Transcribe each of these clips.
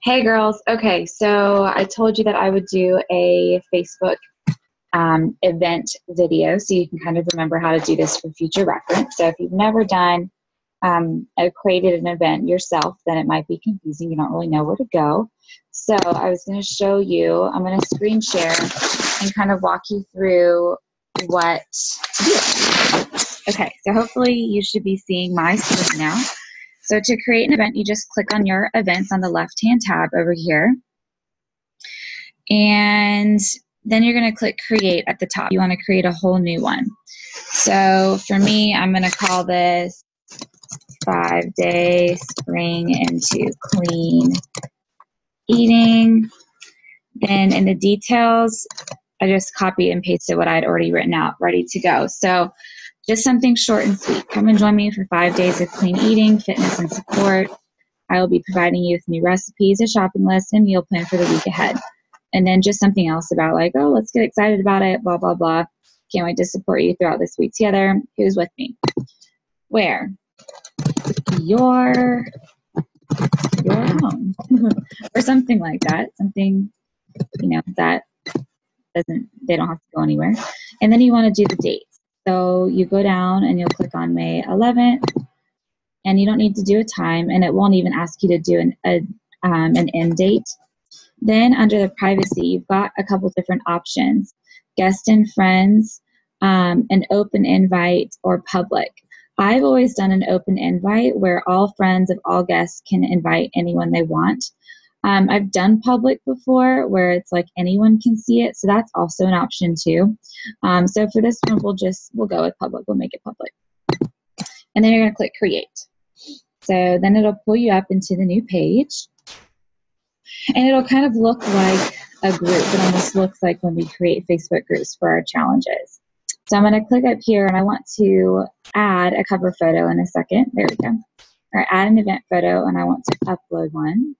Hey girls. Okay, so I told you that I would do a Facebook event video so you can kind of remember how to do this for future reference. So if you've never done created an event yourself, then it might be confusing. You don't really know where to go. So I was going to show you, I'm going to screen share and kind of walk you through what to do. Okay, so hopefully you should be seeing my screen now. So to create an event, you just click on your events on the left-hand tab over here. And then you're going to click create at the top. You want to create a whole new one. So for me, I'm going to call this 5-day spring into clean eating. Then in the details, I just copied and pasted what I had already written out, ready to go. So just something short and sweet. Come and join me for 5 days of clean eating, fitness, and support. I will be providing you with new recipes, a shopping list, and meal plan for the week ahead. And then just something else about like, oh, let's get excited about it, blah, blah, blah. Can't wait to support you throughout this week together. Who's with me? Where? Your home. Or something like that. Something, that they don't have to go anywhere. And then you want to do the dates. So you go down and you'll click on May 11th. And you don't need to do a time, and it won't even ask you to do an end date. Then under the privacy, you've got a couple different options: guest and friends, an open invite, or public. I've always done an open invite where all friends of all guests can invite anyone they want. I've done public before where it's like anyone can see it, so that's also an option too. So for this one, we'll go with public. We'll make it public. And then you're going to click create. So then it'll pull you up into the new page, and it'll kind of look like a group. It almost looks like when we create Facebook groups for our challenges. So I'm going to click up here, and I want to add a cover photo in a second. There we go. Or add an event photo, and I want to upload one.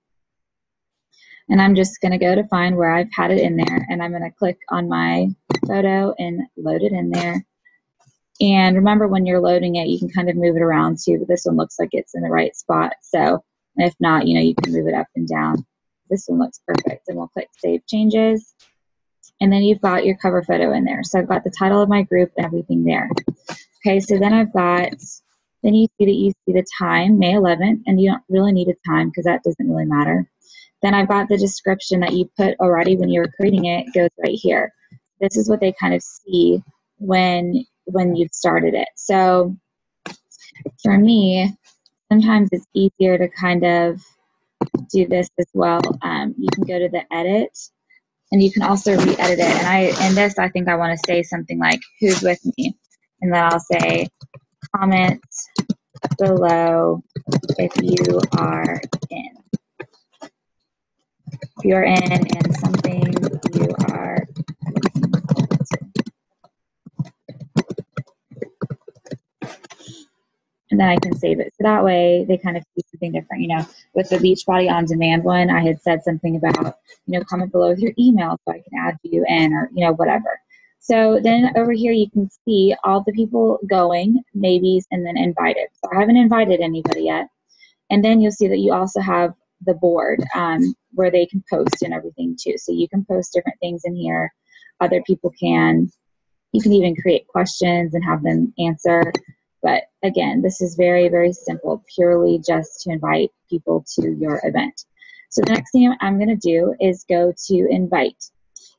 And I'm just going to go to find where I've had it in there, and I'm going to click on my photo and load it in there. And remember, when you're loading it, you can kind of move it around too, but this one looks like it's in the right spot. So if not, you can move it up and down. This one looks perfect. And we'll click Save Changes. And then you've got your cover photo in there. So I've got the title of my group and everything there. Okay, so then then you see the time, May 11th, and you don't really need a time because that doesn't really matter. Then I've got the description that you put already when you were creating it, goes right here. This is what they kind of see when you've started it. So for me, sometimes it's easier to kind of do this as well. You can go to the edit, and you can also re-edit it. And in this, I think I want to say something like, who's with me? And then I'll say, comment below if you are in. If you are in and something you are looking forward to. And then I can save it. So that way they kind of see something different. With the Beachbody On Demand one, I had said something about, comment below with your email so I can add you in, or, whatever. So then over here you can see all the people going, maybes, and then invited. So I haven't invited anybody yet. And then you'll see that you also have the board where they can post and everything too. So you can post different things in here. Other people can. You can even create questions and have them answer. But again, this is very, very simple, purely just to invite people to your event. So the next thing I'm going to do is go to invite.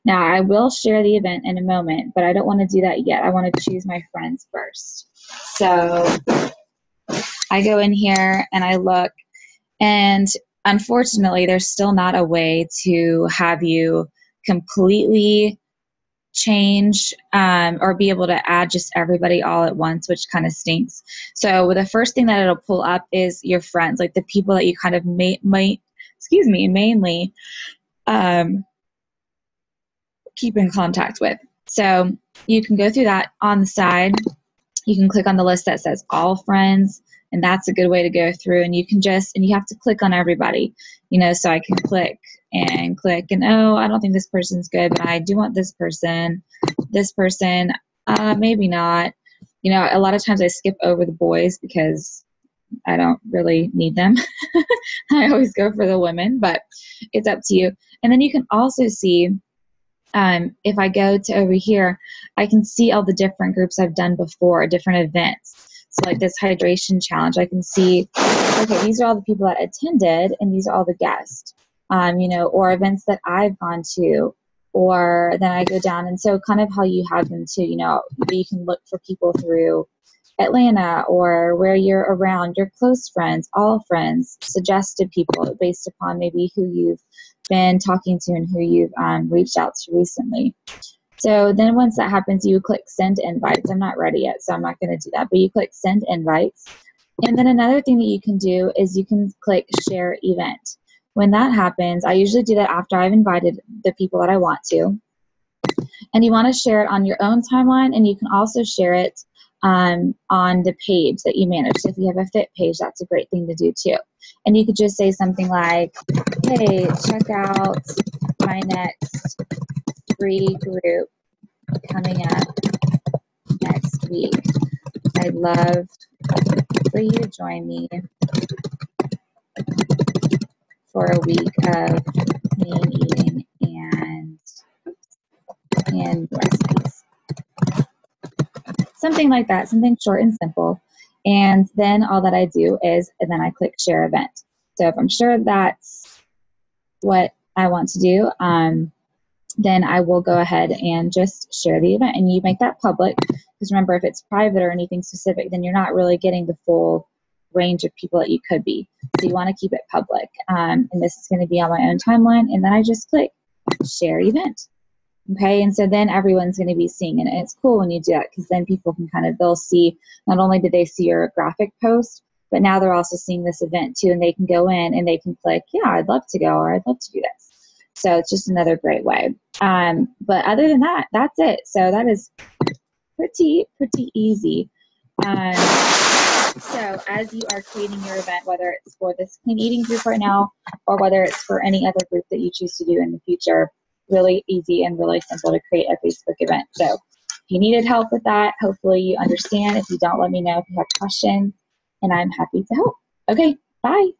Now, I will share the event in a moment, but I don't want to do that yet. I want to choose my friends first. So I go in here and I look, and unfortunately, there's still not a way to have you completely change or be able to add just everybody all at once, which kind of stinks. So the first thing that it'll pull up is your friends, like the people that you kind of mainly keep in contact with. So you can go through that on the side. You can click on the list that says all friends, and that's a good way to go through. And you can you have to click on everybody, so I can click, and oh, I don't think this person's good, but I do want this person, maybe not. A lot of times I skip over the boys because I don't really need them. I always go for the women, but it's up to you. And then you can also see, if I go to over here, I can see all the different groups I've done before, different events. So like this hydration challenge, I can see, okay, these are all the people that attended, and these are all the guests, you know, or events that I've gone to, or then I go down. And so kind of how you have them too, you know, you can look for people through Atlanta or where you're around, your close friends, all friends, suggested people based upon maybe who you've been talking to and who you've reached out to recently. So then once that happens, you click send invites. I'm not ready yet, so I'm not going to do that, but you click send invites. And then another thing that you can do is you can click share event. When that happens, I usually do that after I've invited the people that I want to. And you want to share it on your own timeline, and you can also share it on the page that you manage. So if you have a fit page, that's a great thing to do too. And you could just say something like, hey, check out my next free group coming up next week. I'd love for you to join me for a week of clean eating and recipes. Something like that, something short and simple. And then all that I do is, and then I click share event. So if I'm sure that's what I want to do, then I will go ahead and just share the event. And you make that public, because remember, if it's private or anything specific, then you're not really getting the full range of people that you could be. So you want to keep it public. And this is going to be on my own timeline. And then I just click share event. Okay, and so then everyone's going to be seeing it. And it's cool when you do that, because then people can kind of, they'll see, not only did they see your graphic post, but now they're also seeing this event too, and they can go in and they can click, yeah, I'd love to go, or I'd love to do this. So it's just another great way. But other than that, that's it. So that is pretty easy. So as you are creating your event, whether it's for this clean eating group right now, or whether it's for any other group that you choose to do in the future, really easy and really simple to create a Facebook event. So if you needed help with that, hopefully you understand. If you don't, let me know if you have questions, and I'm happy to help. Okay, bye.